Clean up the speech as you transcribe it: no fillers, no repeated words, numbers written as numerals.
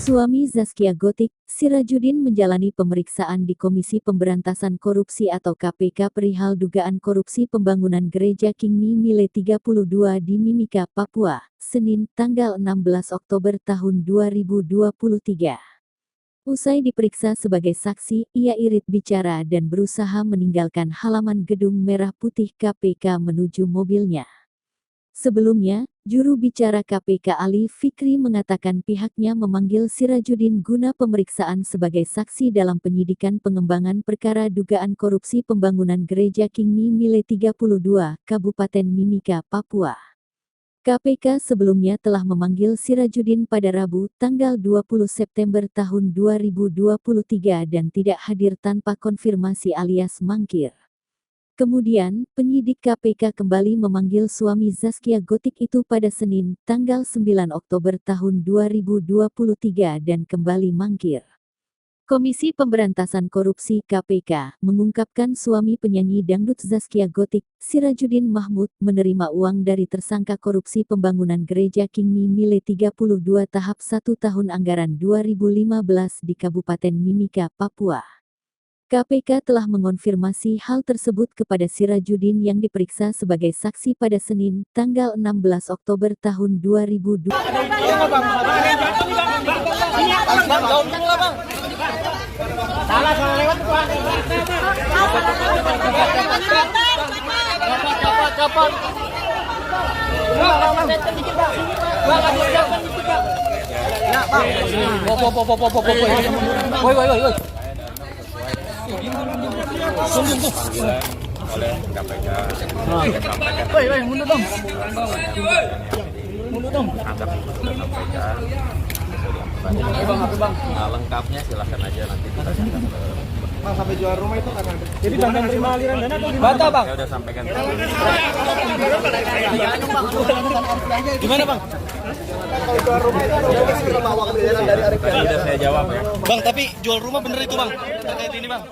Suami Zaskia Gotik, Sirajuddin menjalani pemeriksaan di Komisi Pemberantasan Korupsi atau KPK perihal dugaan korupsi pembangunan Gereja King Mimile 32 di Mimika, Papua, Senin, tanggal 16 Oktober tahun 2023. Usai diperiksa sebagai saksi, ia irit bicara dan berusaha meninggalkan halaman gedung merah putih KPK menuju mobilnya. Sebelumnya, juru bicara KPK Ali Fikri mengatakan pihaknya memanggil Sirajuddin guna pemeriksaan sebagai saksi dalam penyidikan pengembangan perkara dugaan korupsi pembangunan Gereja King Mimile 32, Kabupaten Mimika, Papua. KPK sebelumnya telah memanggil Sirajuddin pada Rabu, tanggal 20 September tahun 2023 dan tidak hadir tanpa konfirmasi alias mangkir. Kemudian, penyidik KPK kembali memanggil suami Zaskia Gotik itu pada Senin, tanggal 9 Oktober tahun 2023 dan kembali mangkir. Komisi Pemberantasan Korupsi (KPK) mengungkapkan suami penyanyi dangdut Zaskia Gotik, Sirajuddin Mahmud, menerima uang dari tersangka korupsi pembangunan Gereja King Mimile 32 tahap 1 tahun anggaran 2015 di Kabupaten Mimika, Papua. KPK telah mengonfirmasi hal tersebut kepada Sirajuddin yang diperiksa sebagai saksi pada Senin, tanggal 16 Oktober tahun 2002. Oleh KPK mundur dong. agar disampaikan lengkapnya silahkan aja nanti kita Bang, sampai jual rumah itu karena Jadi bantuan terima aliran dana atau gimana? Bantah, Bang. saya udah sampaikan Gimana, Bang? kalau jual rumah itu harus bawa kebijakan dari Arif. tadi udah saya jawab ya. Bang, tapi jual rumah bener itu, Bang. Terkait ini, Bang.